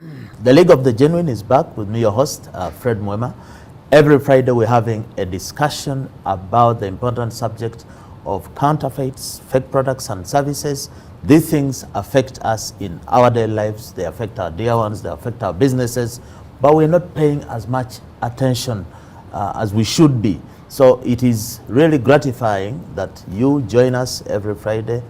The League of the Genuine is back with me, your host, Fred Muwema. Every Friday we're having a discussion about the important subject of counterfeits, fake products and services. These things affect us in our daily lives. They affect our dear ones, they affect our businesses, but we're not paying as much attention as we should be. So it is really gratifying that you join us every Friday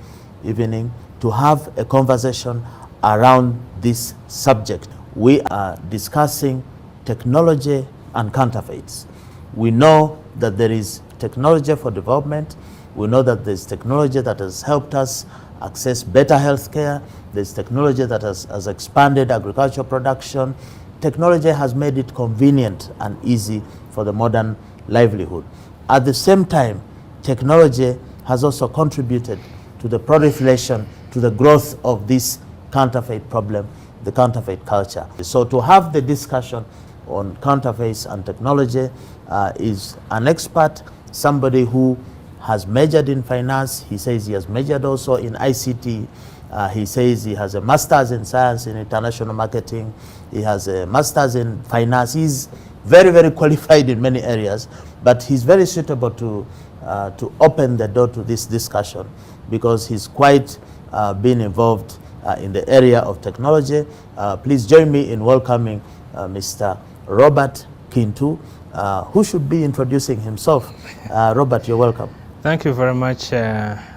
evening to have a conversation around this subject. We are discussing technology and counterfeits. We know that there is technology for development. We know that there's technology that has helped us access better health care. There's technology that has expanded agricultural production. Technology has made it convenient and easy for the modern livelihood. At the same time, technology has also contributed to the proliferation, to the growth of this counterfeit problem, the counterfeit culture. So to have the discussion on counterfeits and technology is an expert, somebody who has majored in finance. He says he has majored also in ICT. He says he has a master's in science in international marketing. He has a master's in finance. He's very, very qualified in many areas, but he's very suitable to open the door to this discussion because he's quite been involved in the area of technology. Please join me in welcoming Mr. Robert Kintu, who should be introducing himself. Robert, you're welcome. Thank you very much,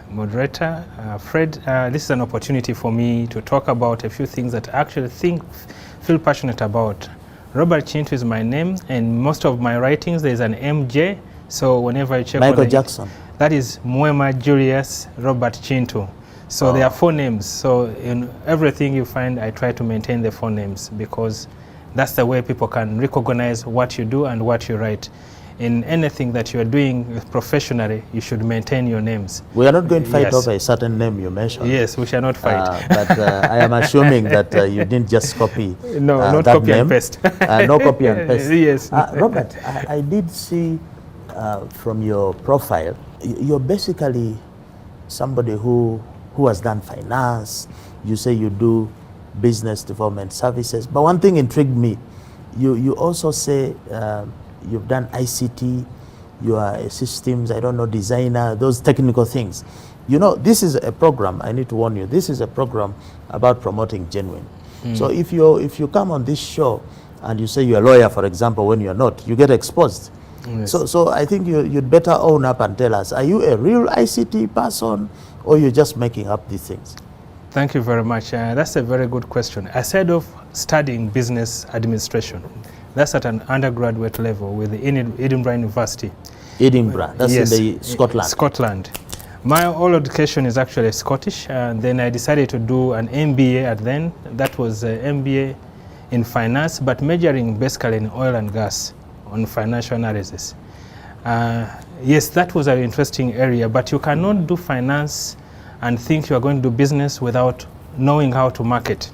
moderator. Fred, this is an opportunity for me to talk about a few things that I actually feel passionate about. Robert Kintu is my name, and most of my writings there's an MJ, so whenever I check Michael Jackson. That is Muwema Julius Robert Kintu. So there are 4 names. So in everything you find, I try to maintain the 4 names because that's the way people can recognize what you do and what you write. In anything that you're doing professionally, you should maintain your names. We are not going to fight over a certain name you mentioned. Yes, we shall not fight. But I am assuming that you didn't just copy No, not that copy name. and paste. No copy and paste. Yes. Robert, I did see from your profile, you're basically somebody who has done finance. You say you do business development services. But one thing intrigued me. You also say you've done ICT, you are a systems, I don't know, designer, those technical things. You know, this is a program, I need to warn you, this is a program about promoting genuine. So if you come on this show and you say you're a lawyer, for example, when you're not, you get exposed. Yes. So I think you'd better own up and tell us, are you a real ICT person or you're just making up these things? Thank you very much. That's a very good question. I started off studying business administration. That's at an undergraduate level with the Edinburgh University. Edinburgh, that's yes, in the Scotland. Scotland. My whole education is actually Scottish, and then I decided to do an MBA at then. That was an MBA in finance, but majoring basically in oil and gas on financial analysis. Yes, that was an interesting area, but you cannot do finance and think you are going to do business without knowing how to market.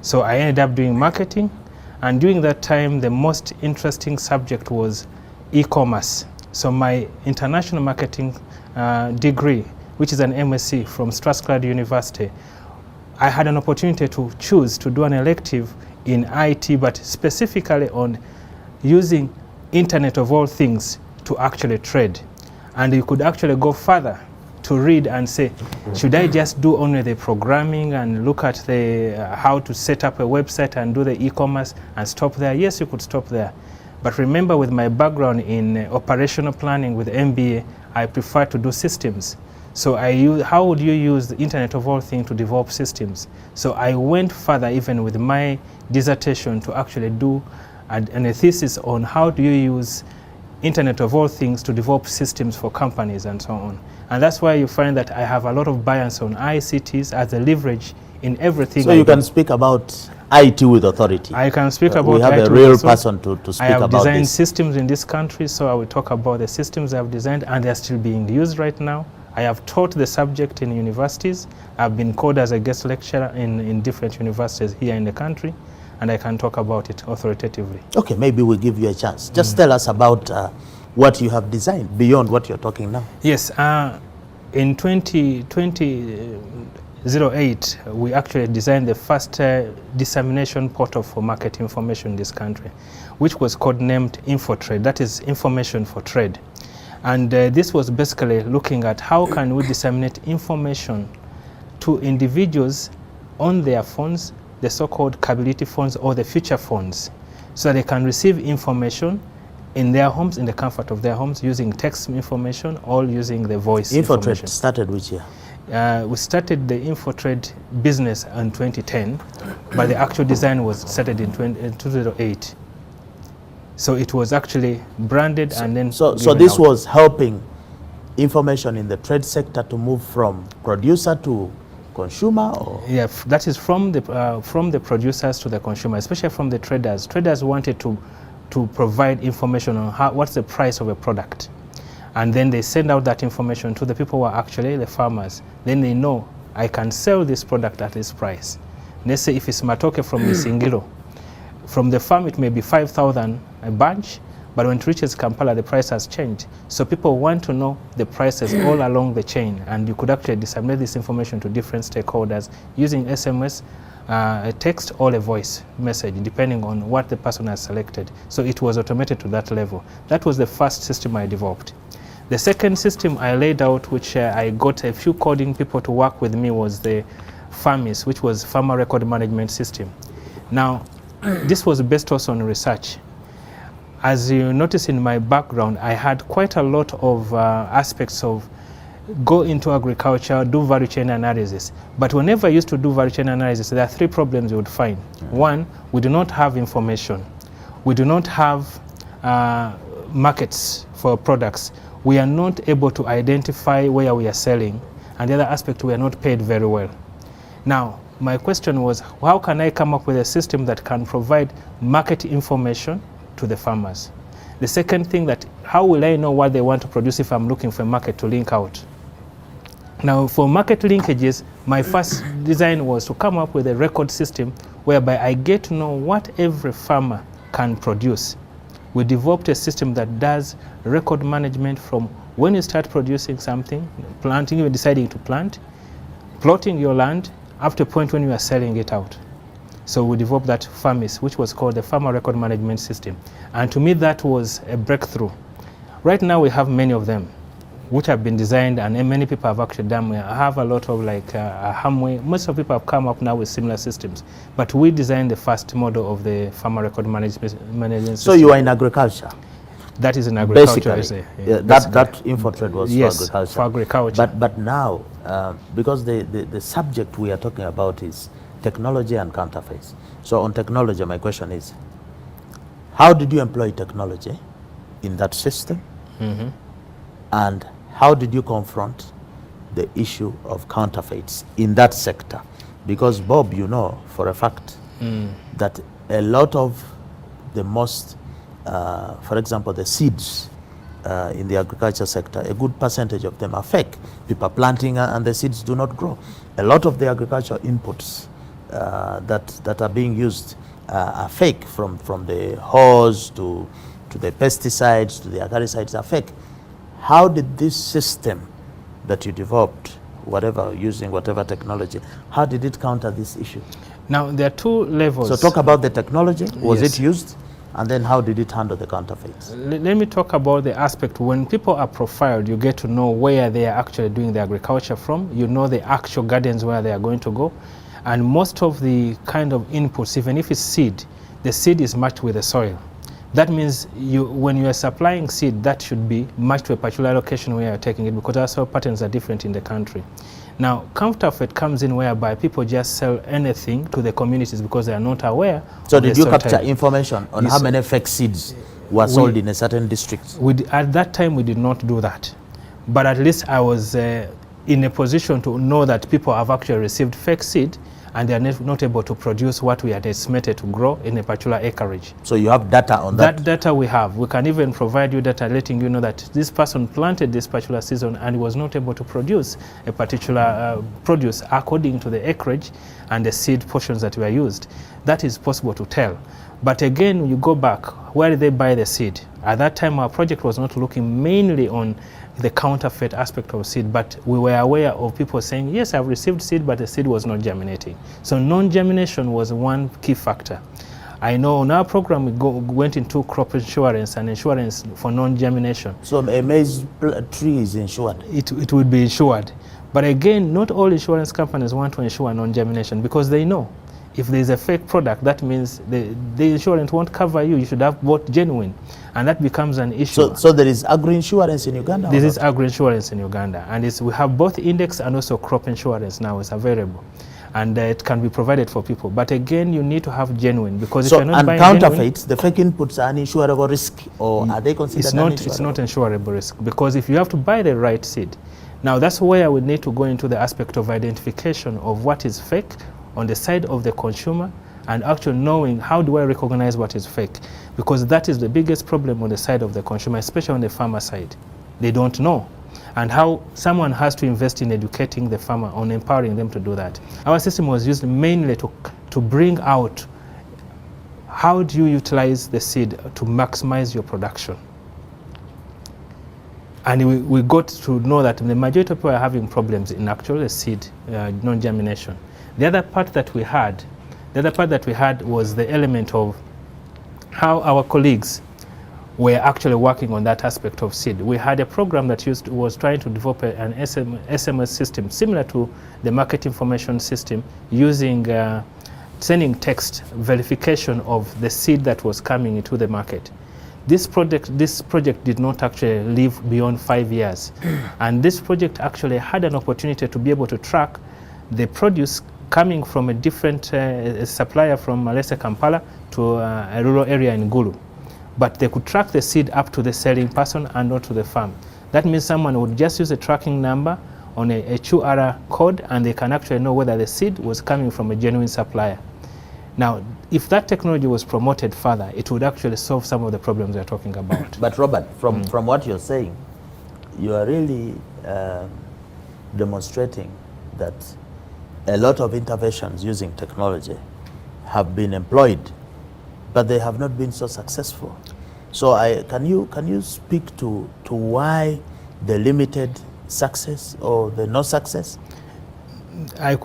So I ended up doing marketing, and during that time, the most interesting subject was e-commerce. So my international marketing degree, which is an MSc from Scorecard University, I had an opportunity to choose to do an elective in IT, but specifically on using Internet of all things to actually trade. And you could actually go further to read and say, should I just do only the programming and look at the how to set up a website and do the e-commerce and stop there? Yes, you could stop there. But remember, with my background in operational planning with MBA, I prefer to do systems. So how would you use the Internet of all things to develop systems? So I went further even with my dissertation to actually do a thesis on how do you use Internet of all things to develop systems for companies and so on. And that's why you find that I have a lot of bias on ICTs as a leverage in everything. So you can speak about IT with authority. I can speak about we have IT a real person to speak about this. I have designed systems in this country, so I will talk about the systems I've designed, and they're still being used right now. I have taught the subject in universities. I've been called as a guest lecturer in different universities here in the country, and I can talk about it authoritatively. Okay, maybe we'll give you a chance. Just tell us about what you have designed beyond what you're talking now. Yes, in 2020, 2008, we actually designed the first dissemination portal for market information in this country, which was codenamed InfoTrade, that is information for trade. And this was basically looking at how can we disseminate information to individuals on their phones, the so-called capability phones or the future phones, so they can receive information in their homes, in the comfort of their homes, using text information or using the voice information. InfoTrade started which year? We started the InfoTrade business in 2010, but the actual design was started in 2008. So it was actually branded and then So this was helping information in the trade sector to move from producer to consumer? Or? Yeah, that is from the producers to the consumer, especially from the traders. Traders wanted to provide information on what's the price of a product. And then they send out that information to the people who are actually the farmers. Then they know, I can sell this product at this price. Let's say if it's matoke from Isingiro, from the farm it may be 5,000 a bunch, but when it reaches Kampala the price has changed. So people want to know the prices all along the chain, and you could actually disseminate this information to different stakeholders using SMS, a text or a voice message, depending on what the person has selected. So it was automated to that level. That was the first system I developed. The second system I laid out, which I got a few coding people to work with me, was the FAMIS, which was Farmer Record Management System. Now, this was based also on research. As you notice in my background, I had quite a lot of aspects of go into agriculture, do value chain analysis. But whenever I used to do value chain analysis, there are three problems you would find. One, we do not have information. We do not have markets for products. We are not able to identify where we are selling. And the other aspect, we are not paid very well. Now, my question was, how can I come up with a system that can provide market information to the farmers? The second thing, that how will I know what they want to produce if I'm looking for a market to link out? Now, for market linkages, my first design was to come up with a record system whereby I get to know what every farmer can produce. We developed a system that does record management from when you start producing something, planting, even deciding to plant, plotting your land, up to a point when you are selling it out. So we developed that FAMIS, which was called the Farmer Record Management System. And to me, that was a breakthrough. Right now, we have many of them, which have been designed, and many people have actually done. I have a lot of Hamway. Most of people have come up now with similar systems. But we designed the first model of the Farmer Record Management System. So you are in agriculture? That is in agriculture. Basically, that InfoTrade was yes, for agriculture. For agriculture. But now, because the subject we are talking about is technology and counterfeits. So on technology, my question is, how did you employ technology in that system? Mm-hmm. And how did you confront the issue of counterfeits in that sector? Because Bob, you know for a fact that a lot of the most, for example, the seeds in the agriculture sector, a good percentage of them are fake. People are planting and the seeds do not grow. A lot of the agricultural inputs that are being used are fake, from the hose to the pesticides to the acaricides are fake. How did this system that you developed, using whatever technology, how did it counter this issue? Now, there are two levels. So talk about the technology. Was Yes. it used? And then how did it handle the counterfeits? Let me talk about the aspect. When people are profiled, you get to know where they are actually doing the agriculture from. You know the actual gardens where they are going to go. And most of the kind of inputs, even if it's seed, the seed is matched with the soil. That means when you are supplying seed, that should be matched to a particular location where you are taking it, because our soil patterns are different in the country. Now, counterfeit comes in whereby people just sell anything to the communities because they are not aware. So did you capture information on how many fake seeds were sold in a certain district? At that time, we did not do that. But at least I was in a position to know that people have actually received fake seed and they are not able to produce what we had estimated to grow in a particular acreage. So you have data on that? That data we have. We can even provide you data letting you know that this person planted this particular season and was not able to produce a particular produce according to the acreage and the seed portions that were used. That is possible to tell. But again, you go back, where did they buy the seed? At that time, our project was not looking mainly on the counterfeit aspect of seed, but we were aware of people saying, yes, I've received seed, but the seed was not germinating. So non-germination was one key factor. I know on our program we went into crop insurance and insurance for non-germination. So a maize tree is insured? It would be insured. But again, not all insurance companies want to insure non-germination because they know if there is a fake product, that means the insurance won't cover you. You should have bought genuine. And that becomes an issue. So there is agro-insurance in Uganda? This is agro-insurance in Uganda. And we have both index and also crop insurance now is available. And it can be provided for people. But again, you need to have genuine, because if you're not buying counterfeits, the fake inputs are an insurable risk, or are they considered uninsurable? It's not insurable risk, because if you have to buy the right seed. Now that's where we need to go into the aspect of identification of what is fake on the side of the consumer, and actually knowing how do I recognize what is fake, because that is the biggest problem on the side of the consumer, especially on the farmer side. They don't know. And how someone has to invest in educating the farmer on empowering them to do that. Our system was used mainly to bring out how do you utilize the seed to maximize your production. And we got to know that the majority of people are having problems in actual seed non-germination. The other part that we had was the element of how our colleagues were actually working on that aspect of seed. We had a program that was trying to develop an SMS system similar to the market information system, using sending text verification of the seed that was coming into the market. This project did not actually live beyond 5 years. And this project actually had an opportunity to be able to track the produce coming from a different supplier from, let's say, Kampala to a rural area in Gulu. But they could track the seed up to the selling person and not to the farm. That means someone would just use a tracking number on a QR code, and they can actually know whether the seed was coming from a genuine supplier. Now, if that technology was promoted further, it would actually solve some of the problems we're talking about. But Robert, from what you're saying, you are really demonstrating that a lot of interventions using technology have been employed, but they have not been so successful. So can you speak to why the limited success or the no success,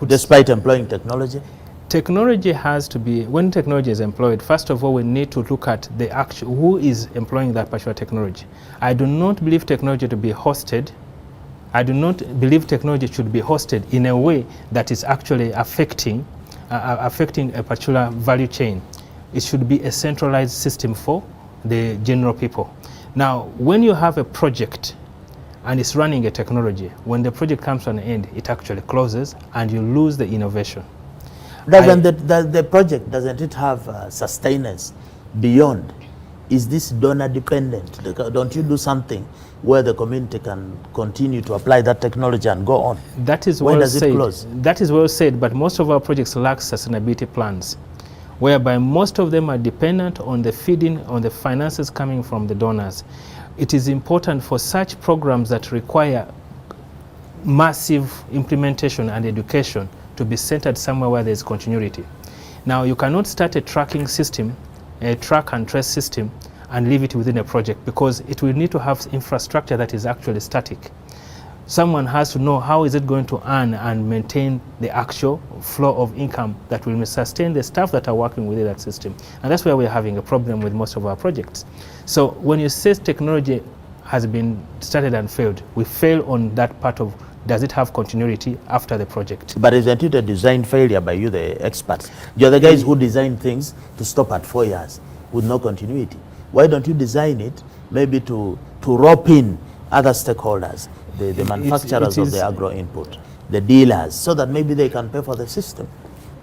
despite employing technology? Technology has to be, when technology is employed, first of all, we need to look at the actual, who is employing that particular technology. I do not believe technology to be hosted. I do not believe technology should be hosted in a way that is actually affecting a particular value chain. It should be a centralized system for the general people. Now, when you have a project and it's running a technology, when the project comes to an end, it actually closes and you lose the innovation. The project, doesn't it have sustenance beyond? Is this donor dependent? Don't you do something where the community can continue to apply that technology and go on? That is well said. When does it close? That is well said, but most of our projects lack sustainability plans, whereby most of them are dependent on the feeding, on the finances coming from the donors. It is important for such programs that require massive implementation and education to be centered somewhere where there is continuity. Now, you cannot start a tracking system, a track and trace system, and leave it within a project, because it will need to have infrastructure that is actually static. Someone has to know how is it going to earn and maintain the actual flow of income that will sustain the staff that are working within that system. And that's where we're having a problem with most of our projects. So when you say technology has been started and failed, we fail on that part of, does it have continuity after the project? But isn't it a design failure by you, the experts? You're the guys who design things to stop at 4 years with no continuity. Why don't you design it maybe to rope in other stakeholders, the manufacturers of the agro input, the dealers, so that maybe they can pay for the system?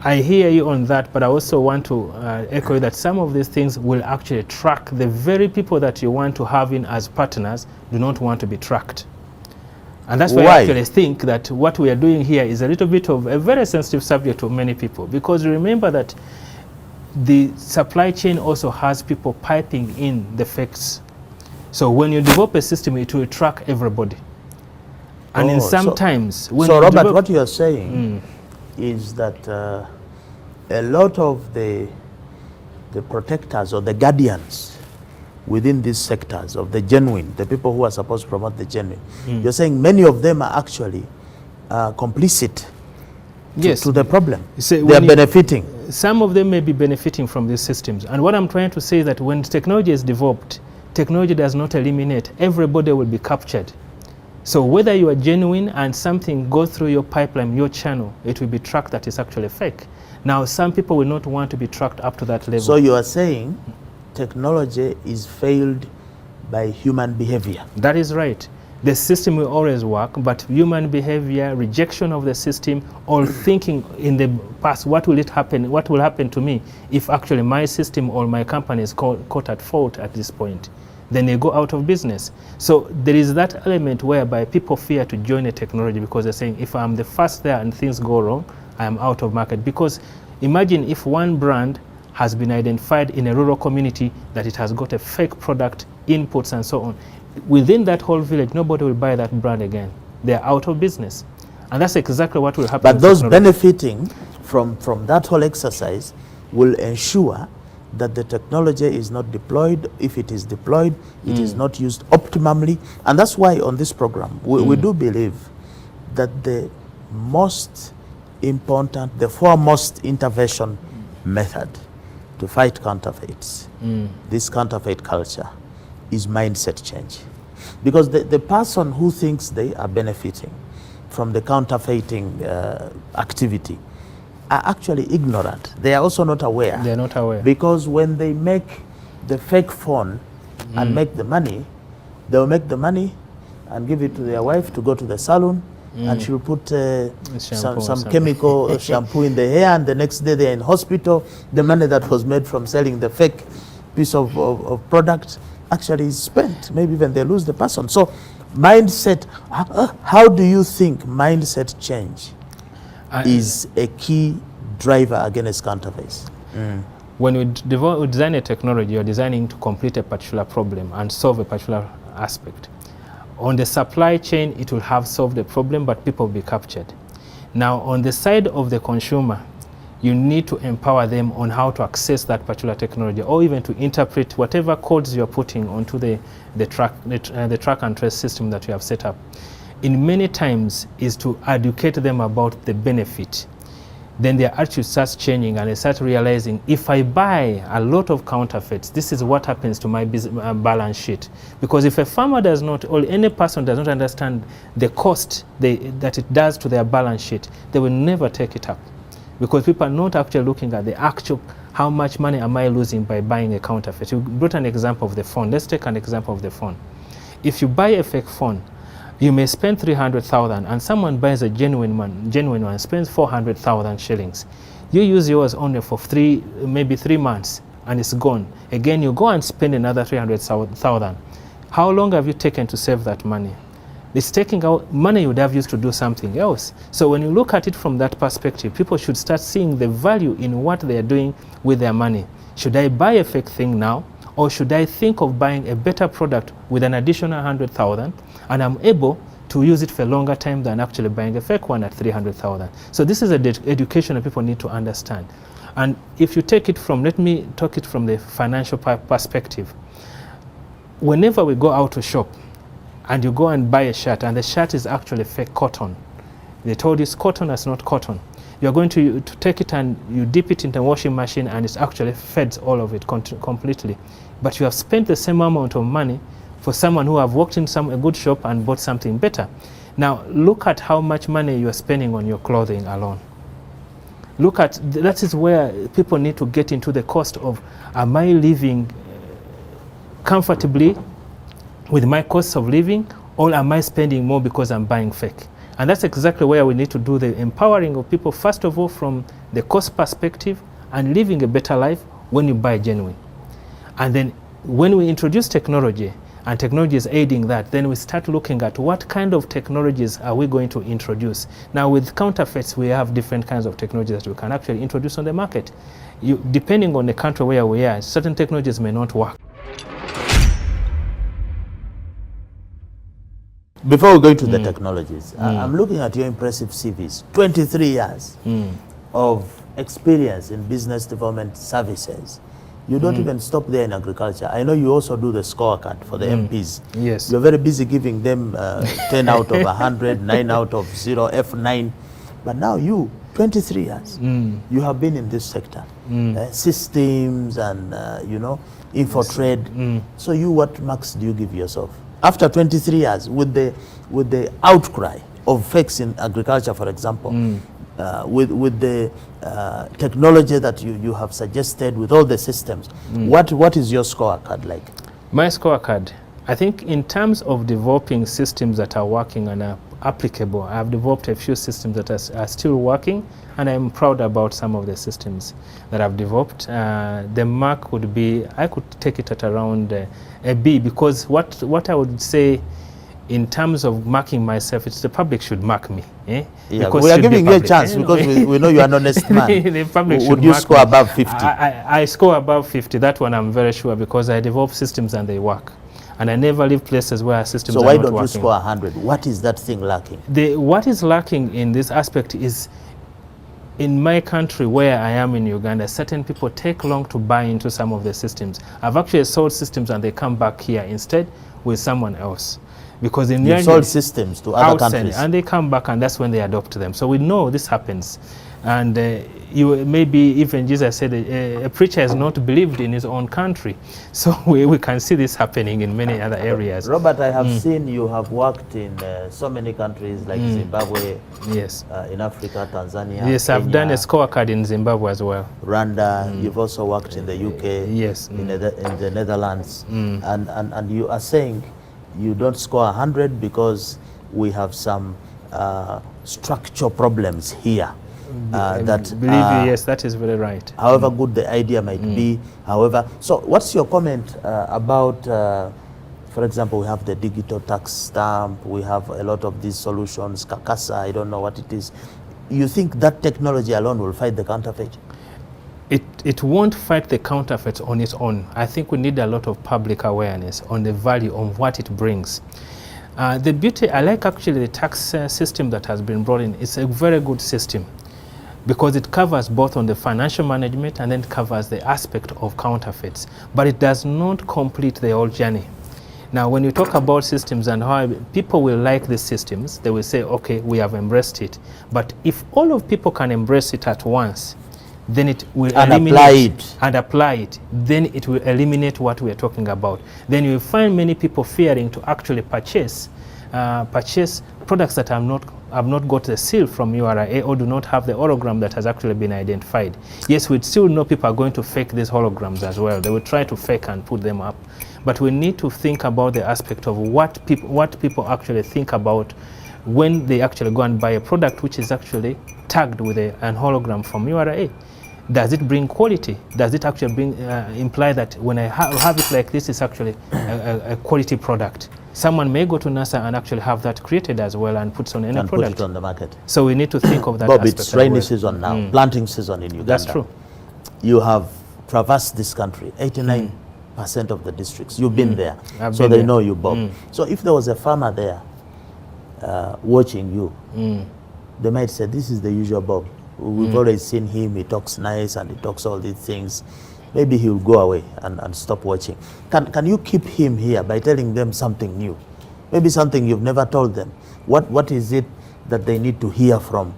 I hear you on that, but I also want to echo that some of these things will actually track the very people that you want to have in as partners do not want to be tracked. And that's why I actually think that what we are doing here is a little bit of a very sensitive subject to many people, because remember that the supply chain also has people piping in the fakes. So when you develop a system, it will track everybody. And in sometimes... So Robert, what you are saying is that a lot of the the protectors or the guardians within these sectors of the genuine, the people who are supposed to promote the genuine. You're saying many of them are actually complicit to the problem. They are benefiting. Some of them may be benefiting from these systems. And what I'm trying to say is that when technology is developed, technology does not eliminate. Everybody will be captured. So whether you are genuine and something goes through your pipeline, your channel, it will be tracked that is actually fake. Now, some people will not want to be tracked up to that level. So you are saying technology is failed by human behavior? That is right. The system will always work, but human behavior, rejection of the system, or thinking in the past, what will happen to me if actually my system or my company is caught at fault at this point? Then they go out of business. So there is that element whereby people fear to join a technology because they're saying, if I'm the first there and things go wrong, I am out of market. Because imagine if one brand has been identified in a rural community that it has got a fake product, inputs and so on. Within that whole village, nobody will buy that brand again. They're out of business. And that's exactly what will happen. But those benefiting from that whole exercise will ensure that the technology is not deployed. If it is deployed, it is not used optimally. And that's why on this program, we do believe that the most important, the foremost intervention method to fight counterfeits, this counterfeit culture, is mindset change. Because the person who thinks they are benefiting from the counterfeiting activity are actually ignorant. They are also not aware. They are not aware. Because when they make the fake phone and make the money, they'll make the money and give it to their wife to go to the salon, and she'll put some chemical shampoo in the hair, and the next day they're in hospital. The money that was made from selling the fake piece of product actually is spent. Maybe even they lose the person. So mindset, how do you think mindset change is a key driver against counterfeits? When we design a technology, you're designing to complete a particular problem and solve a particular aspect. On the supply chain, it will have solved the problem, but people will be captured. Now, on the side of the consumer, you need to empower them on how to access that particular technology, or even to interpret whatever codes you're putting onto the track and trace system that you have set up. In many times is to educate them about the benefit. Then their attitude starts changing and they start realizing, if I buy a lot of counterfeits, this is what happens to my balance sheet. Because if a farmer does not, or any person does not understand the cost that it does to their balance sheet, they will never take it up. Because people are not actually looking at the actual, how much money am I losing by buying a counterfeit. You brought an example of the phone. Let's take an example of the phone. If you buy a fake phone, you may spend 300,000 and someone buys a genuine one, spends 400,000 shillings. You use yours only for maybe 3 months and it's gone. Again, you go and spend another 300,000. How long have you taken to save that money? It's taking out money you would have used to do something else. So when you look at it from that perspective, people should start seeing the value in what they are doing with their money. Should I buy a fake thing now? Or should I think of buying a better product with an additional 100,000 and I'm able to use it for a longer time than actually buying a fake one at 300,000? So this is an education that people need to understand. And if you take it from, let me talk it from the financial perspective. Whenever we go out to shop and you go and buy a shirt and the shirt is actually fake cotton, they told you it's cotton, it's not cotton. You're going to take it and you dip it in the washing machine and it's actually feds all of it completely. But you have spent the same amount of money for someone who have walked in a good shop and bought something better. Now, look at how much money you are spending on your clothing alone. Look at, that is where people need to get into the cost of, am I living comfortably with my cost of living, or am I spending more because I'm buying fake? And that's exactly where we need to do the empowering of people, first of all, from the cost perspective and living a better life when you buy genuine. And then when we introduce technology, and technology is aiding that, then we start looking at what kind of technologies are we going to introduce. Now with counterfeits, we have different kinds of technologies that we can actually introduce on the market. Depending on the country where we are, certain technologies may not work. Before we go into the technologies, I'm looking at your impressive CVs. 23 years of experience in business development services. You don't even stop there in agriculture. I know you also do the scorecard for the MPs. Yes. You're very busy giving them 10 out of 100, 9 out of 0, F9. But now you, 23 years, you have been in this sector. Systems and, you know, info trade. So you, what marks do you give yourself? After 23 years, with the outcry of fakes in agriculture, for example, with the technology that you have suggested, with all the systems, what is your scorecard like? My scorecard, I think in terms of developing systems that are working and are applicable, I've developed a few systems that are still working, and I'm proud about some of the systems that I've developed. The mark would be, I could take it at around a B, because what I would say in terms of marking myself, it's the public should mark me. Yeah, we are giving you a chance because we know you are an honest man. The public would you score above 50? I score above 50. That one I'm very sure, because I develop systems and they work. And I never leave places where systems are not working. So why don't you score 100? What is that thing lacking? What is lacking in this aspect is, in my country where I am in Uganda, certain people take long to buy into some of the systems. I've actually sold systems and they come back here instead with someone else. Because in you sold systems to other countries. And they come back and that's when they adopt them. So we know this happens. And you maybe even Jesus said a preacher has not believed in his own country. So we can see this happening in many other areas. Robert, I have seen you have worked in so many countries like Zimbabwe, yes, in Africa, Tanzania. Yes, Kenya, I've done a scorecard in Zimbabwe as well. Rwanda, you've also worked in the UK, yes, in the Netherlands. And you are saying you don't score 100 because we have some structural problems here. Yes, that is very right. However good the idea might be, however, so what's your comment about, for example, we have the digital tax stamp, we have a lot of these solutions, Kakasa, I don't know what it is. You think that technology alone will fight the counterfeit? It won't fight the counterfeits on its own. I think we need a lot of public awareness on the value of what it brings. The beauty, I like actually the tax system that has been brought in. It's a very good system, because it covers both on the financial management and then covers the aspect of counterfeits. But it does not complete the whole journey. Now, when you talk about systems and how people will like the systems, they will say, okay, we have embraced it. But if all of people can embrace it at once, then it will apply it, then it will eliminate what we are talking about. Then you will find many people fearing to actually purchase products that have not got the seal from URA or do not have the hologram that has actually been identified. Yes, we still know people are going to fake these holograms as well. They will try to fake and put them up. But we need to think about the aspect of what people actually think about when they actually go and buy a product which is actually tagged with an hologram from URA. Does it bring quality? Does it actually imply that when I have it like this, it's actually a quality product? Someone may go to NASA and actually have that created as well and put on any product. Put it on the market. So we need to think of that Bob, aspect. It's rainy season now, planting season in Uganda. That's true. You have traversed this country, 89% of the districts. You've been there, so they know you, Bob. So if there was a farmer there watching you, they might say, this is the usual Bob. We've always seen him, he talks nice and he talks all these things. Maybe he will go away and stop watching. Can you keep him here by telling them something new? Maybe something you've never told them. What is it that they need to hear from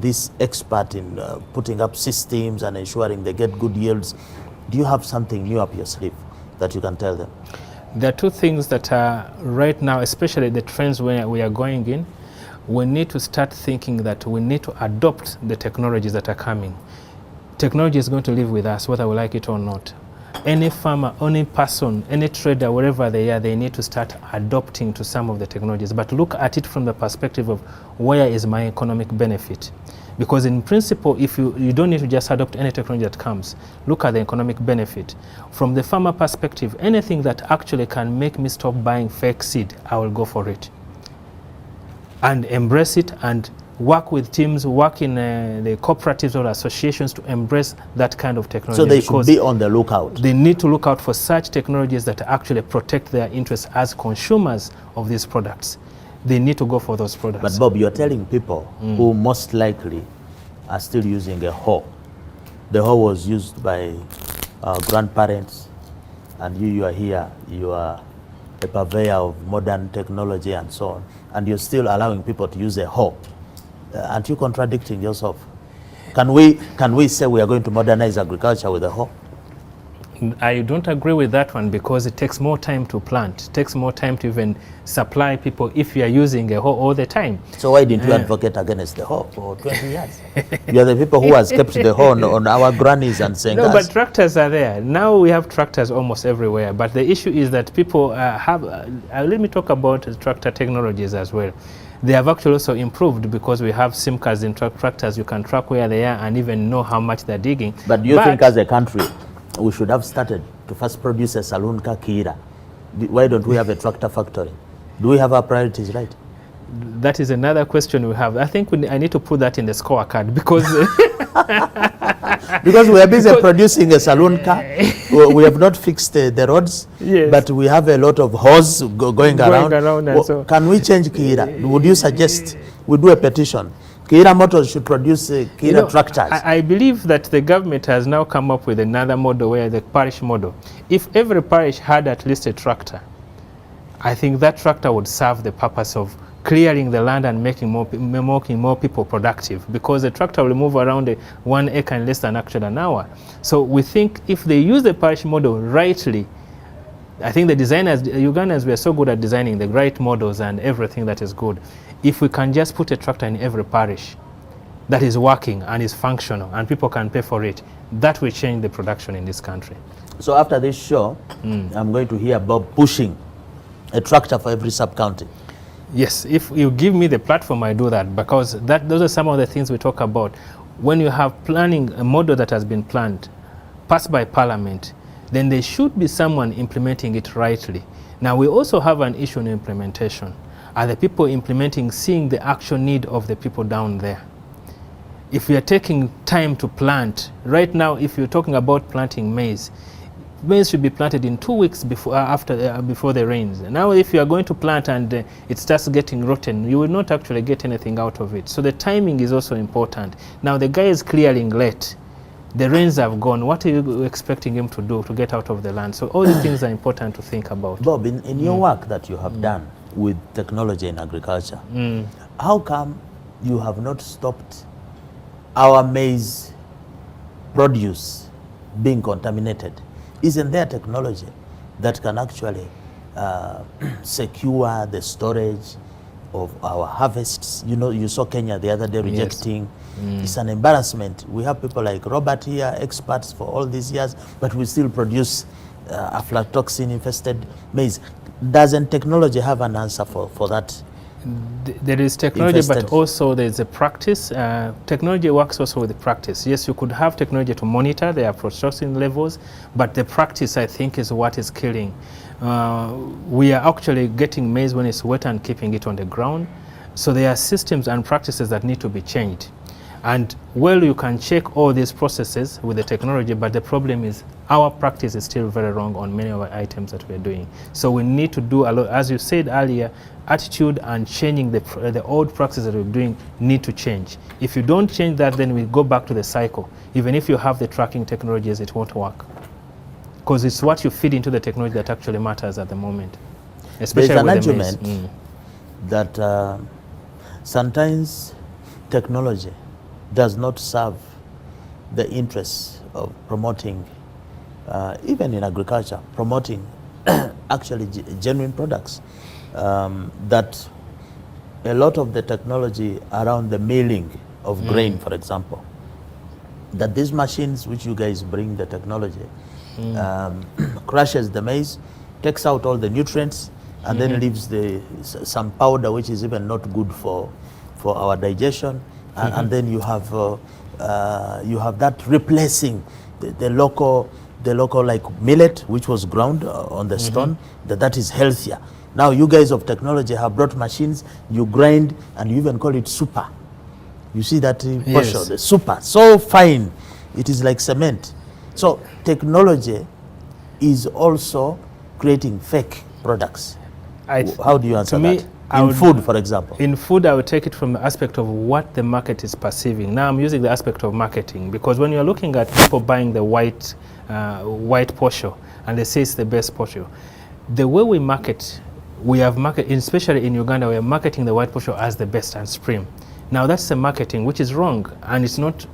this expert in putting up systems and ensuring they get good yields? Do you have something new up your sleeve that you can tell them? There are two things that are right now, especially the trends where we are going in. We need to start thinking that we need to adopt the technologies that are coming. Technology is going to live with us, whether we like it or not. Any farmer, any person, any trader, wherever they are, they need to start adopting to some of the technologies. But look at it from the perspective of where is my economic benefit? Because in principle, if you don't need to just adopt any technology that comes, look at the economic benefit. From the farmer perspective, anything that actually can make me stop buying fake seed, I will go for it. And embrace it and work with teams, work in the cooperatives or associations to embrace that kind of technology. So they should be on the lookout. They need to look out for such technologies that actually protect their interests as consumers of these products. They need to go for those products. But Bob, you're telling people who most likely are still using a hoe. The hoe was used by grandparents, and you are here, you are a purveyor of modern technology and so on, and you're still allowing people to use a hoe. Aren't you contradicting yourself? Can we say we are going to modernize agriculture with a hoe? I don't agree with that one, because it takes more time to plant. It takes more time to even supply people if you are using a hoe all the time. So why didn't you advocate against the hoe for 20 years? You are the people who has kept the hoe on our grannies and saying, no, but tractors are there. Now we have tractors almost everywhere. But the issue is that people let me talk about tractor technologies as well. They have actually also improved, because we have SIM cards in tractors. You can track where they are and even know how much they're digging. But do you think as a country, we should have started to first produce a saloon car Kira? Why don't we have a tractor factory? Do we have our priorities right? That is another question we have. I think I need to put that in the scorecard, because because we are busy producing a saloon car. We have not fixed the roads, yes, but we have a lot of hose going around. So can we change Kira? Would you suggest we do a petition? Kira Motors should produce Kira tractors. I believe that the government has now come up with another model, where the parish model. If every parish had at least a tractor, I think that tractor would serve the purpose of clearing the land and making more people productive, because the tractor will move around 1 acre in less than actually an hour. So we think if they use the parish model rightly, I think the designers, Ugandans, were so good at designing the right models and everything that is good. If we can just put a tractor in every parish that is working and is functional and people can pay for it, that will change the production in this country. So after this show, I'm going to hear Bob pushing a tractor for every sub-county. Yes, if you give me the platform, I do that, because those are some of the things we talk about. When you have planning, a model that has been planned, passed by Parliament, then there should be someone implementing it rightly. Now, we also have an issue in implementation. Are the people implementing seeing the actual need of the people down there? If we are taking time to plant, right now, if you're talking about planting maize should be planted in 2 weeks before the rains. Now, if you are going to plant and it starts getting rotten, you will not actually get anything out of it. So the timing is also important. Now, the guy is clearing late. The rains have gone. What are you expecting him to do to get out of the land? So all these things are important to think about. Bob, in your work that you have done with technology in agriculture, how come you have not stopped our maize produce being contaminated? Isn't there technology that can actually secure the storage of our harvests? You know, you saw Kenya the other day rejecting. Yes. It's an embarrassment. We have people like Robert here, experts for all these years, but we still produce aflatoxin-infested maize. Doesn't technology have an answer for that? There is technology, but also there's a practice. Technology works also with the practice. Yes, you could have technology to monitor the aflatoxin levels, but the practice, I think, is what is killing. We are actually getting maize when it's wet and keeping it on the ground. So there are systems and practices that need to be changed. And well, you can check all these processes with the technology, but the problem is our practice is still very wrong on many of the items that we're doing. So we need to do a lot, as you said earlier, attitude and changing the old practices that we're doing need to change. If you don't change that, then we go back to the cycle. Even if you have the tracking technologies, it won't work. Because it's what you feed into the technology that actually matters at the moment. Especially there's an with argument that sometimes technology does not serve the interests of promoting, even in agriculture, promoting actually genuine products. That a lot of the technology around the milling of grain, for example, that these machines which you guys bring the technology, crushes the maize, takes out all the nutrients, and then leaves some powder which is even not good for our digestion. And then you have that replacing the local like millet, which was ground on the stone, that is healthier. Now you guys of technology have brought machines, you grind, and you even call it super. You see that portion, the super, so fine, it is like cement. So technology is also creating fake products. How do you answer that? In food, for example. In food, I would take it from the aspect of what the market is perceiving. Now I'm using the aspect of marketing, because when you're looking at people buying the white posho and they say it's the best posho, the way we market, especially in Uganda, we are marketing the white posho as the best and supreme. Now that's the marketing, which is wrong, and it's not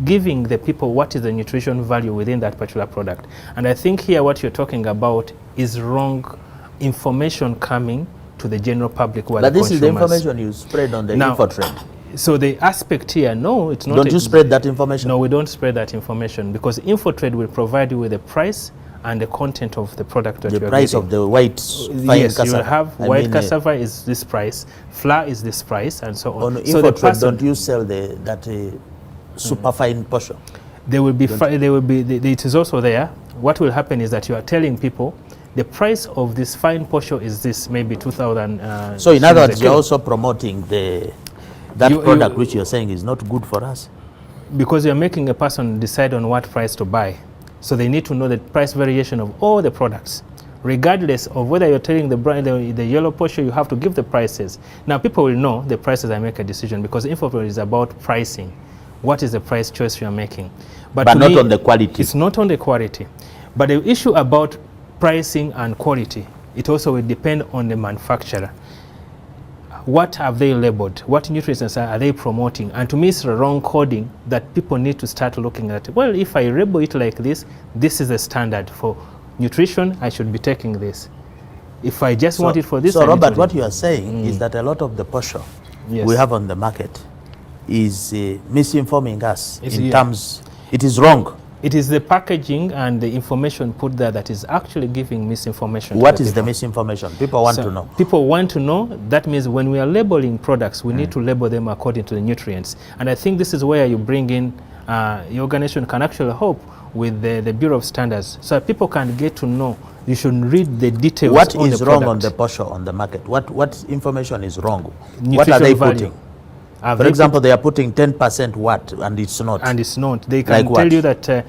giving the people what is the nutrition value within that particular product. And I think here what you're talking about is wrong information coming to the general public. But this is the information you spread on the info trade. So the aspect here, no, it's not. Don't you spread that information? No, we don't spread that information, because info trade will provide you with the price and the content of the product that you are getting. The price of the white fine cassava. Yes, you have white cassava is this price, flour is this price, and so on. On so info trade, don't you sell that super fine portion? There will be, it is also there. What will happen is that you are telling people the price of this fine portion is this, maybe 2,000. So in other words, you're also promoting that product which you're saying is not good for us? Because you're making a person decide on what price to buy. So they need to know the price variation of all the products. Regardless of whether you're telling the brand, the yellow portion, you have to give the prices. Now people will know the prices. I make a decision, because info is about pricing. What is the price choice you are making? But not on the quality. It's not on the quality. But the issue about pricing and quality, it also will depend on the manufacturer. What have they labeled? What nutrients are they promoting? And to me, it's the wrong coding that people need to start looking at. Well, if I label it like this, this is the standard for nutrition, I should be taking this. If I just want it for this. So Robert, what you are saying is that a lot of the portion we have on the market is misinforming us in terms, it is wrong. It is the packaging and the information put there that is actually giving misinformation. What is the misinformation? People want to know. People want to know. That means when we are labeling products, we need to label them according to the nutrients. And I think this is where you bring in, your organization can actually help with the Bureau of Standards, so that people can get to know. You should read the details. What is wrong on the portion on the market? What information is wrong? Nutrition what are they value. Putting? For example, they are putting 10% what, and it's not. And it's not. They can tell you that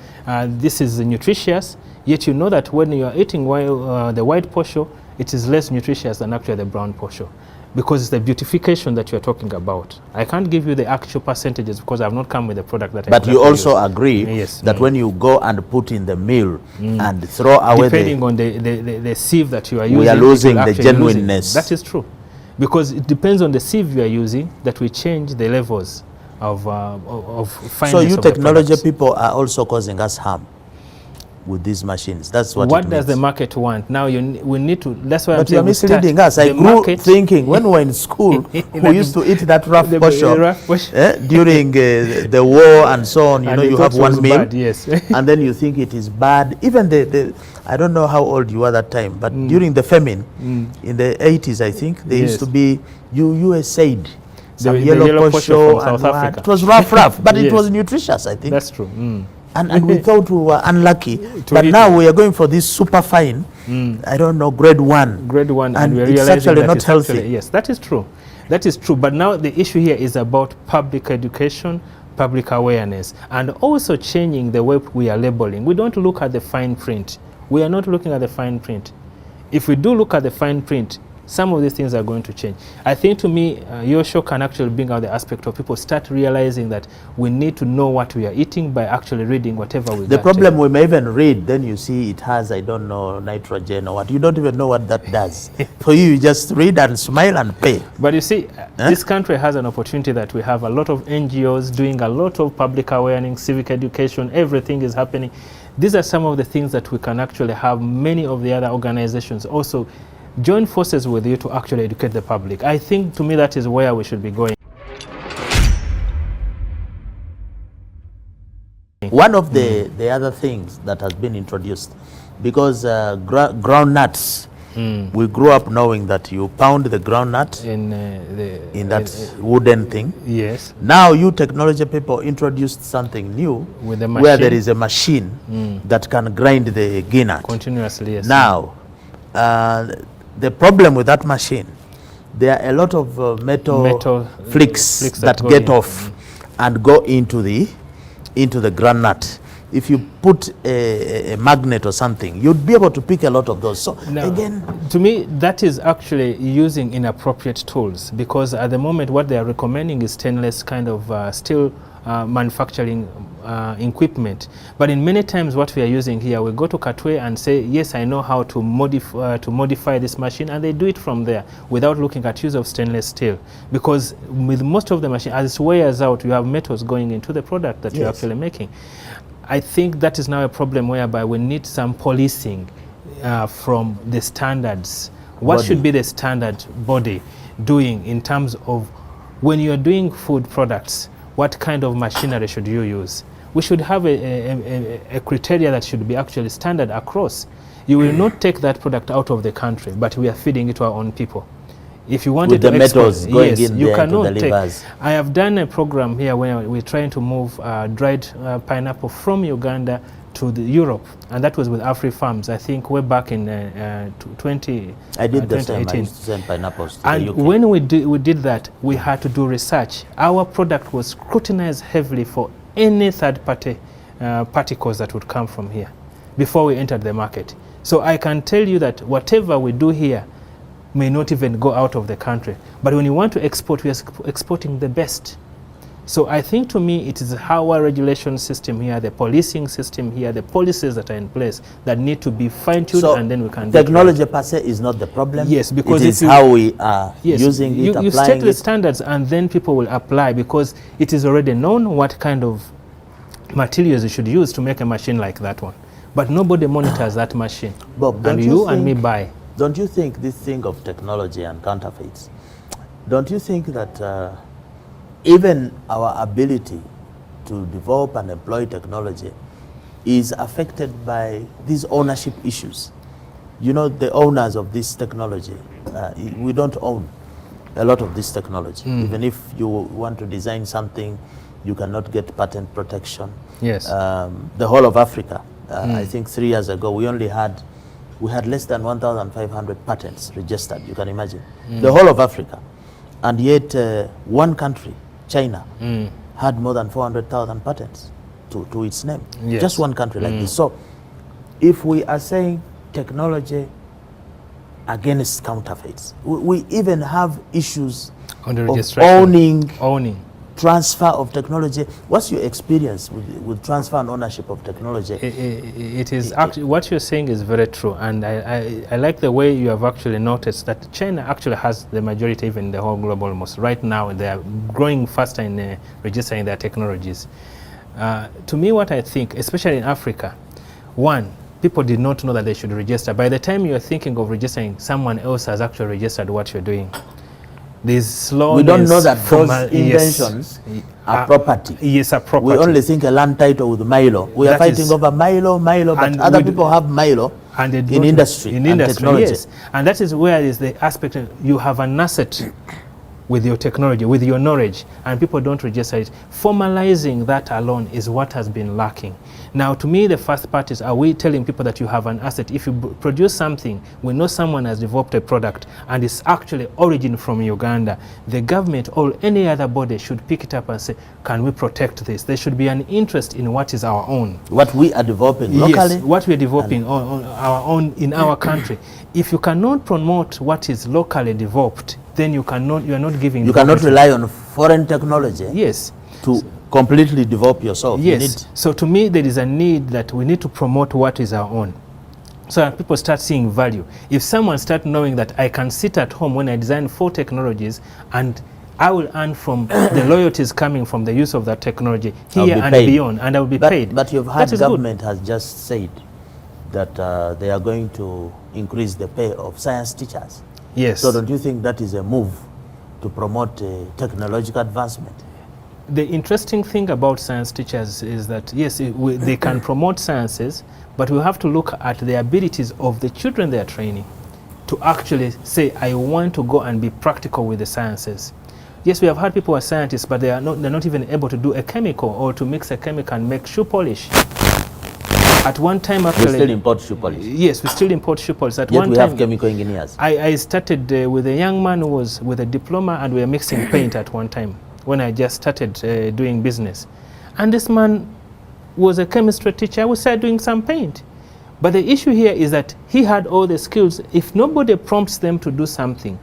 this is nutritious, yet you know that when you are eating the white portion, it is less nutritious than actually the brown portion, because it's the beautification that you are talking about. I can't give you the actual percentages because I have not come with the product that I But you also agree that when you go and put in the meal and throw away depending on the sieve that you are using, we are losing the genuineness. That is true. Because it depends on the sieve you are using that we change the levels of fineness. So you technology people are also causing us harm with these machines. That's what does the market want? Now we need to, that's why I'm saying, you're misleading us. I grew thinking when we were in school, we used to eat that rough portion during the war and so on. You know, you have one meal, and then you think it is bad. Even I don't know how old you were that time, but during the famine in the 80s, I think, there used to be, you said, some yellow portion from South Africa. It was rough, but it was nutritious, I think. That's true. And we thought we were unlucky, but now we are going for this super fine, I don't know, grade one. And it's actually not healthy. Yes, that is true. That is true. But now the issue here is about public education, public awareness, and also changing the way we are labeling. We don't look at the fine print. We are not looking at the fine print. If we do look at the fine print, some of these things are going to change. I think, to me, your show can actually bring out the aspect of people start realizing that we need to know what we are eating by actually reading whatever we The problem, we may even read, then you see it has, I don't know, nitrogen or what. You don't even know what that does. For you just read and smile and pay. But you see, this country has an opportunity that we have a lot of NGOs doing a lot of public awareness, civic education, everything is happening. These are some of the things that we can actually have many of the other organizations also join forces with you to actually educate the public. I think, to me, that is where we should be going. One of the other things that has been introduced, because groundnuts, we grew up knowing that you pound the groundnut in that wooden thing. Yes. Now you technology people introduced something new with the machine, where there is a machine that can grind the guinea continuously. Yes. Now, the problem with that machine, there are a lot of metal flakes that get off and go into the groundnut. if you put a magnet or something, you'd be able to pick a lot of those. So now, again, to me, that is actually using inappropriate tools, because at the moment what they are recommending is stainless kind of steel manufacturing equipment. But in many times what we are using here, we go to Katwe and say, yes, I know how to modify this machine, and they do it from there without looking at use of stainless steel. Because with most of the machine, as it wears out, you have metals going into the product that you're actually making. I think that is now a problem whereby we need some policing from the standards. What should be the standard body doing in terms of when you're doing food products, what kind of machinery should you use? We should have a criteria that should be actually standard across. You will not take that product out of the country, but we are feeding it to our own people. If you wanted with the to metals export, going yes, in you there cannot into the take. livers. I have done a program here where we're trying to move dried pineapple from Uganda to Europe, and that was with Afri-Farms. I think we're back in I did the same. I used to send pineapples to and the UK. when we did that, we had to do research. Our product was scrutinized heavily for any third-party particles that would come from here before we entered the market. So I can tell you that whatever we do here may not even go out of the country. But when you want to export, we are exporting the best. So I think, to me, it is our regulation system here, the policing system here, the policies that are in place that need to be fine-tuned, So and then we can technology per se is not the problem. Yes, because it is how we are using it, you set applying the it. standards, and then people will apply, because it is already known what kind of materials you should use to make a machine like that one. But nobody monitors that machine. Bob, and you and me buy. Don't you think this thing of technology and counterfeits, don't you think that even our ability to develop and employ technology is affected by these ownership issues? You know, the owners of this technology, we don't own a lot of this technology. Even if you want to design something, you cannot get patent protection. Yes. The whole of Africa, I think 3 years ago, we had less than 1,500 patents registered, you can imagine. The whole of Africa. And yet one country, China, had more than 400,000 patents to its name. Yes. Just one country like this. So if we are saying technology against counterfeits, we even have issues On the of registration. owning transfer of technology. What's your experience with transfer and ownership of technology? It is actually, what you're saying is very true, and I like the way you have actually noticed that China actually has the majority even in the whole globe almost. Right now they are growing faster in registering their technologies. To me, what I think, especially in Africa, one, people did not know that they should register. By the time you're thinking of registering, someone else has actually registered what you're doing. There's slowness. We don't know that those inventions are property. Yes, are property. We only think a land title with Milo. We are fighting over Milo, but other people have Milo and in industry and technology. Yes. And that is where is the aspect you have an asset with your technology, with your knowledge, and people don't register it. Formalizing that alone is what has been lacking. Now, to me, the first part is, are we telling people that you have an asset? If you produce something, we know someone has developed a product and it's actually origin from Uganda, the government or any other body should pick it up and say, can we protect this? There should be an interest in what is our own. What we are developing locally? Yes, what we are developing on our own in our country. If you cannot promote what is locally developed, then you are not giving. You cannot rely on foreign technology. Yes. To completely develop yourself. Yes. So to me, there is a need that we need to promote what is our own, so that people start seeing value. If someone starts knowing that I can sit at home when I design 4 technologies and I will earn from the loyalties coming from the use of that technology here and beyond, and I will be paid. But you've heard government has just said that they are going to increase the pay of science teachers. Yes. So don't you think that is a move to promote technological advancement? The interesting thing about science teachers is that, yes, they can promote sciences, but we have to look at the abilities of the children they are training to actually say, I want to go and be practical with the sciences. Yes, we have had people who are scientists, but they're not even able to do a chemical or to mix a chemical and make shoe polish. At one time, actually, we still import shoe polish. Yes, we still import shoe polish. At Yet one we time, have chemical engineers. I started with a young man who was with a diploma, and we were mixing paint at one time when I just started doing business. And this man was a chemistry teacher, we started doing some paint. But the issue here is that he had all the skills. If nobody prompts them to do something,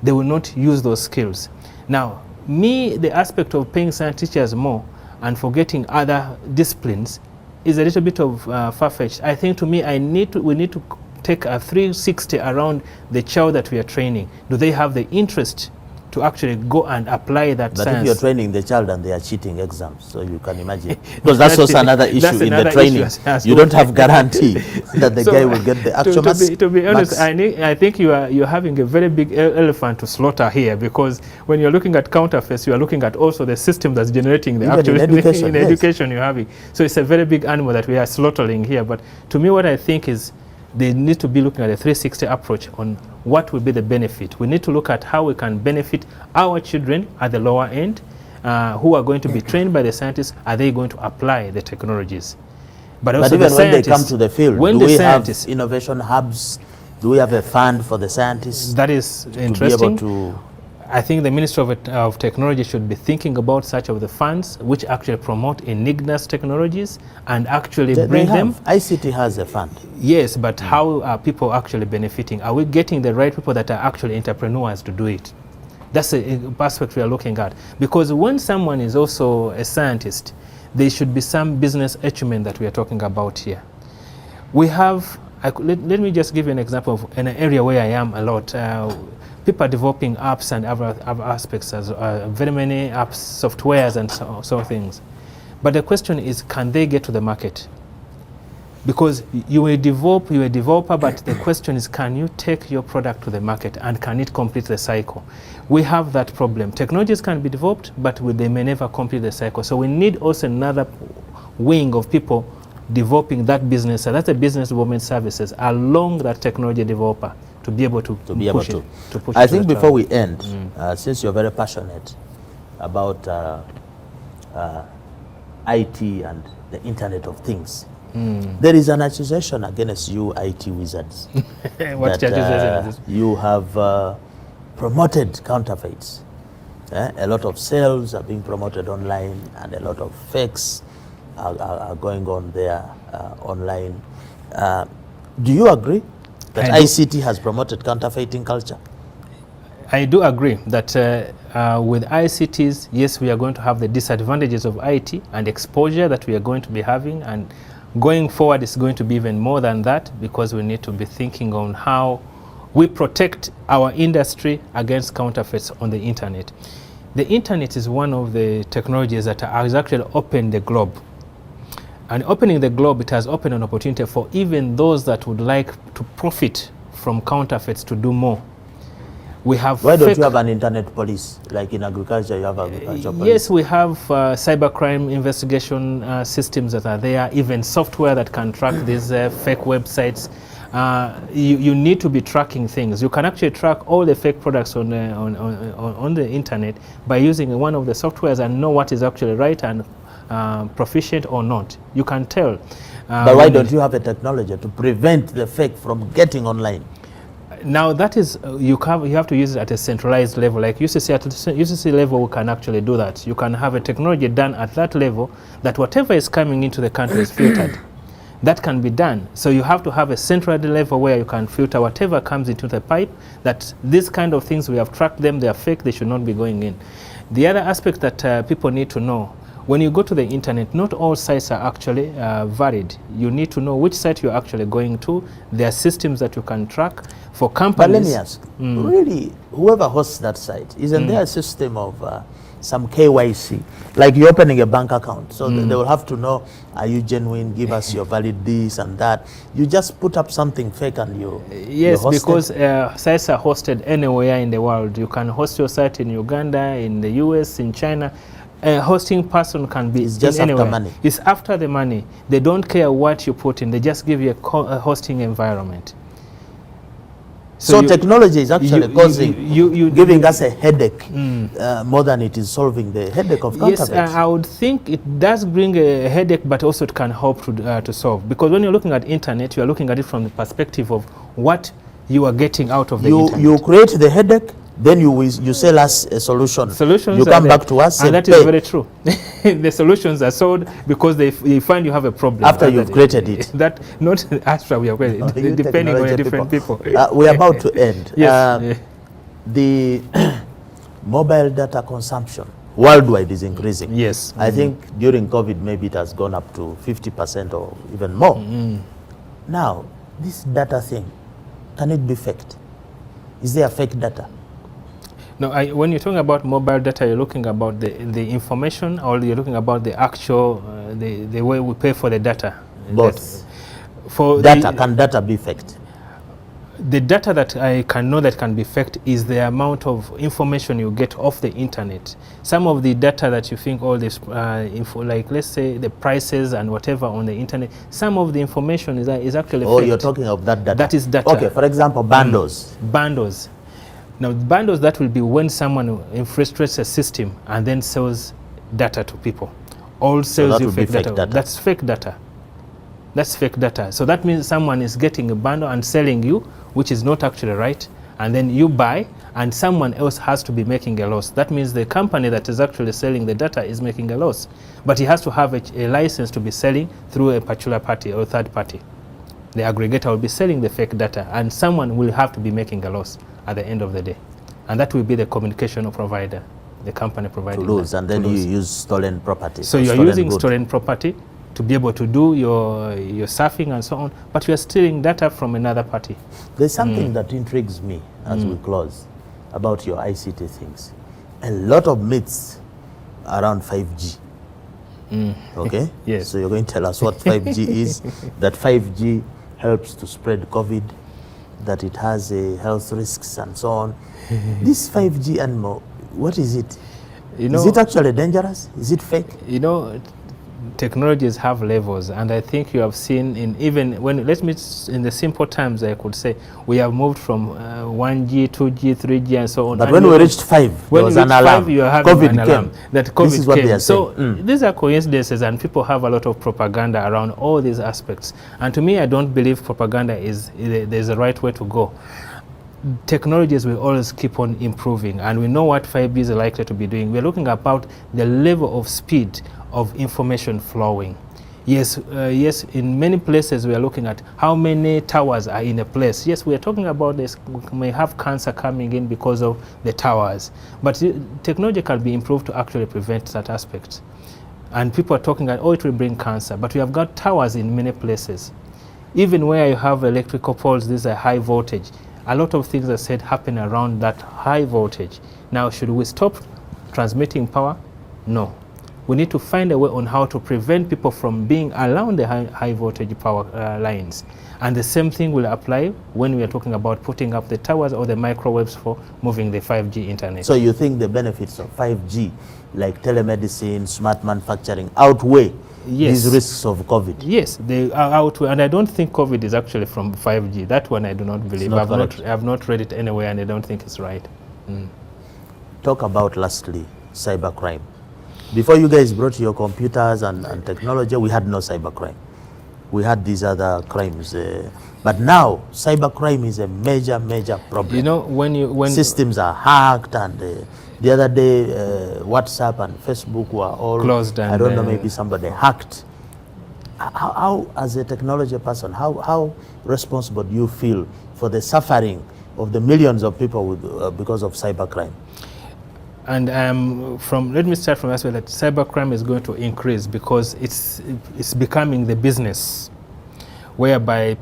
they will not use those skills. Now, the aspect of paying science teachers more and forgetting other disciplines is a little bit of far-fetched. I think to me, we need to take a 360 around the child that we are training. Do they have the interest to actually go and apply that science? But if you're training the child and they are cheating exams, so you can imagine. Because that's also another issue in the training. You don't have guarantee that the guy will get the actual marks. To be honest, I think you're having a very big elephant to slaughter here, because when you're looking at counterfeits, you are looking at also the system that's generating the actual education you're having. So it's a very big animal that we are slaughtering here. But to me, what I think is they need to be looking at a 360 approach on what will be the benefit. We need to look at how we can benefit our children at the lower end, who are going to be trained by the scientists. Are they going to apply the technologies? But also even when they come to the field, do we have innovation hubs? Do we have a fund for the scientists? That is interesting. To be able to, I think the Ministry of Technology should be thinking about such of the funds which actually promote indigenous technologies and actually bring them. ICT has a fund. Yes, but how are people actually benefiting? Are we getting the right people that are actually entrepreneurs to do it? That's the aspect we are looking at. Because when someone is also a scientist, there should be some business acumen that we are talking about here. We have, let me just give you an example of an area where I am a lot. People are developing apps and other aspects, as very many apps, softwares and so things. But the question is, can they get to the market? Because you're a developer, but the question is, can you take your product to the market and can it complete the cycle? We have that problem. Technologies can be developed, but they may never complete the cycle. So we need also another wing of people developing that business, and that's the business development services along that technology developer to be able to push it. I think before we end, since you're very passionate about IT and the Internet of Things, there is an accusation against you IT wizards. What accusation is this? You have promoted counterfeits. A lot of sales are being promoted online and a lot of fakes are going on there online. Do you agree that ICT has promoted counterfeiting culture? I do agree that with ICTs, yes, we are going to have the disadvantages of IT and exposure that we are going to be having, and going forward it's going to be even more than that, because we need to be thinking on how we protect our industry against counterfeits on the internet. The internet is one of the technologies that has actually opened the globe. And opening the globe, it has opened an opportunity for even those that would like to profit from counterfeits to do more. We have Why don't you have an internet police? Like in agriculture, you have agriculture police. Yes, we have cybercrime investigation systems that are there, even software that can track these fake websites. You need to be tracking things. You can actually track all the fake products on the internet by using one of the softwares and know what is actually right and proficient or not. You can tell. But why don't you have a technology to prevent the fake from getting online? Now that is, you have to use it at a centralized level. Like UCC, at UCC level, we can actually do that. You can have a technology done at that level that whatever is coming into the country is filtered. That can be done. So you have to have a central level where you can filter whatever comes into the pipe, that these kind of things, we have tracked them, they are fake, they should not be going in. The other aspect that people need to know, when you go to the internet, not all sites are actually valid. You need to know which site you're actually going to. There are systems that you can track for companies. But let me ask, really, whoever hosts that site, isn't there a system of some KYC? Like you're opening a bank account, so they will have to know, are you genuine, give us your valid this and that. You just put up something fake and you Yes, because sites are hosted anywhere in the world. You can host your site in Uganda, in the US, in China. A hosting person can be it's just anywhere. After money. It's after the money. They don't care what you put in. They just give you a hosting environment. So technology is actually giving us a headache more than it is solving the headache of counterfeits. Yes, I would think it does bring a headache, but also it can help to solve. Because when you're looking at internet, you are looking at it from the perspective of what you are getting out of the internet. You create the headache, then you sell us a solution. Solutions you come back to us and that is very true. The solutions are sold because they find you have a problem. After you've created it. That not after we have created it, depending on different people. We're about to end. Yes. The mobile data consumption worldwide is increasing. Yes. I think during COVID, maybe it has gone up to 50% or even more. Now, this data thing, can it be faked? Is there fake data? No, when you're talking about mobile data, you're looking about the information, or you're looking about the actual, the way we pay for the data? Both. For data, can data be faked? The data that I can know that can be faked is the amount of information you get off the internet. Some of the data that you think all this info, like let's say the prices and whatever on the internet, some of the information is actually faked. You're talking of that data. That is data. Okay, for example, bundles. Bundles. Now, bundles, that will be when someone infiltrates a system and then sells data to people. All sells you fake data. That's fake data. That's fake data. So that means someone is getting a bundle and selling you, which is not actually right, and then you buy, and someone else has to be making a loss. That means the company that is actually selling the data is making a loss, but he has to have a license to be selling through a particular party or third party. The aggregator will be selling the fake data, and someone will have to be making a loss at the end of the day, and that will be the communication provider, the company providing to lose, that, and then you use stolen property. So you're using stolen property to be able to do your surfing and so on, but you are stealing data from another party. There's something that intrigues me as we close about your ICT things. A lot of myths around 5G. Okay? Yes. So you're going to tell us what 5G is, that 5G helps to spread COVID, that it has health risks and so on. This 5G animal, what is it? Is it actually dangerous? Is it fake? Technologies have levels, and I think you have seen in even when, let me, in the simple terms I could say, we have moved from 1G, 2G, 3G and so on. But when we reached 5, there was an alarm. You are having COVID an alarm. came. That COVID this is what came. They are so saying. These are coincidences, and people have a lot of propaganda around all these aspects. And to me, I don't believe propaganda there's a right way to go. Technologies will always keep on improving, and we know what 5G is likely to be doing. We're looking about the level of speed of information flowing. Yes, in many places we are looking at how many towers are in a place. Yes, we are talking about this. We may have cancer coming in because of the towers, but technology can be improved to actually prevent that aspect. And people are talking about, it will bring cancer, but we have got towers in many places. Even where you have electrical poles, these are high voltage. A lot of things are said happen around that high voltage. Now, should we stop transmitting power? No. We need to find a way on how to prevent people from being around the high voltage power lines. And the same thing will apply when we are talking about putting up the towers or the microwaves for moving the 5G internet. So you think the benefits of 5G, like telemedicine, smart manufacturing, outweigh these risks of COVID? Yes, they are outweigh, and I don't think COVID is actually from 5G. That one I do not believe. I have not read it anywhere, and I don't think it's right. Talk about, lastly, cybercrime. Before you guys brought your computers and technology, we had no cybercrime. We had these other crimes. But now, cybercrime is a major, major problem. When systems are hacked, and the other day, WhatsApp and Facebook were all closed. And, I don't know, maybe somebody hacked. How, as a technology person, how responsible do you feel for the suffering of the millions of people because of cybercrime? And let me start from the aspect that cybercrime is going to increase because it's becoming the business, whereby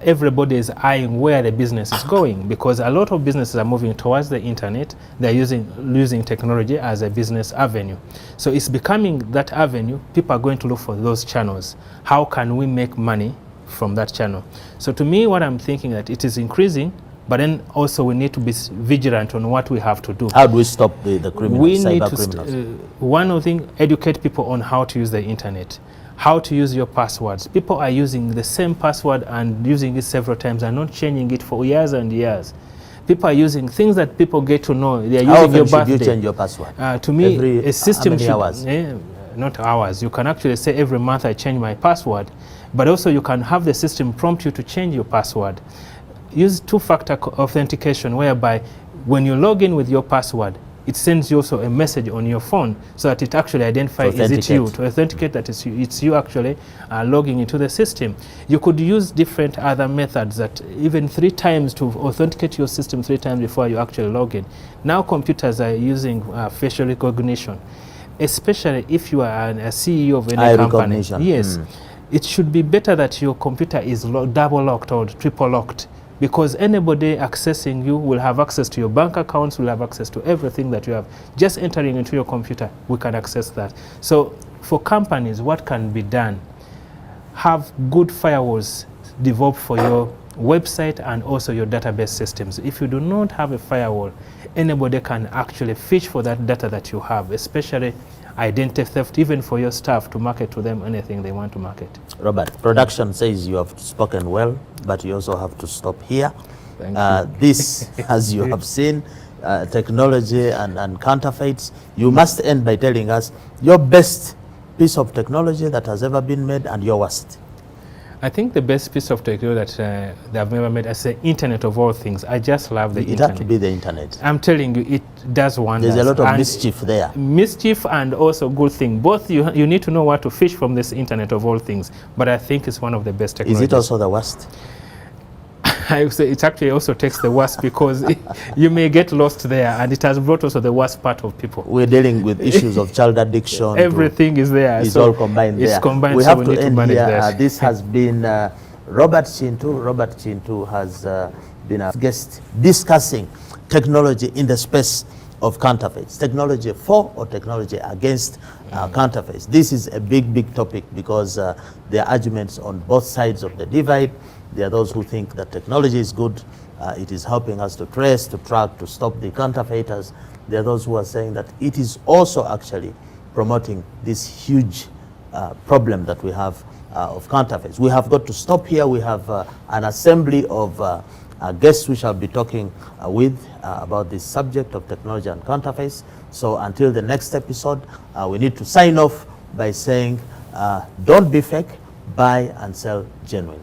everybody is eyeing where the business is going, because a lot of businesses are moving towards the internet. They're using technology as a business avenue. So it's becoming that avenue. People are going to look for those channels. How can we make money from that channel? So to me, what I'm thinking that it is increasing, but then also we need to be vigilant on what we have to do. How do we stop the criminals, we need to one of the things, educate people on how to use the internet, how to use your passwords. People are using the same password and using it several times and not changing it for years and years. People are using things that people get to know. They are using your birthday. How often should you change your password? To me, a system should... Hours? Not hours. You can actually say every month I change my password, but also you can have the system prompt you to change your password. Use two-factor authentication, whereby When you log in with your password, it sends you also a message on your phone so that it actually identifies is it you, to authenticate that it's you actually logging into the system. You could use different other methods, that even 3 times to authenticate your system 3 times before you actually log in. Now computers are using facial recognition, especially if you are a CEO of any company. Yes, it should be better that your computer is double locked or triple locked, because anybody accessing you will have access to your bank accounts, will have access to everything that you have. Just entering into your computer, we can access that. So for companies, what can be done? Have good firewalls developed for your website and also your database systems. If you do not have a firewall, anybody can actually fish for that data that you have, especially identity theft, even for your staff, to market to them anything they want to market. Robert, production says you have spoken well, but you also have to stop here. Thank you. This, as you have seen, technology and counterfeits, you must end by telling us your best piece of technology that has ever been made and your worst. I think the best piece of technology that they have ever made is the Internet of all things. I just love the Internet. It has to be the Internet. I'm telling you, it does wonders. There's a lot of mischief there. Mischief and also good thing. Both you need to know what to fish from this Internet of all things. But I think it's one of the best technologies. Is it also the worst? I would say it actually also takes the worst, because you may get lost there, and it has brought also the worst part of people. We're dealing with issues of child addiction. Everything is there. It's all combined there. It's combined, we so have we to need end to manage here. that. This has been Robert Kintu. Robert Kintu has been a guest discussing technology in the space of counterfeits. Technology for or technology against counterfeits. This is a big topic, because there are arguments on both sides of the divide. There are those who think that technology is good. It is helping us to trace, to track, to stop the counterfeiters. There are those who are saying that it is also actually promoting this huge problem that we have of counterfeits. We have got to stop here. We have an assembly of guests we shall be talking with about this subject of technology and counterfeits. So until the next episode, we need to sign off by saying, don't be fake, buy and sell genuine.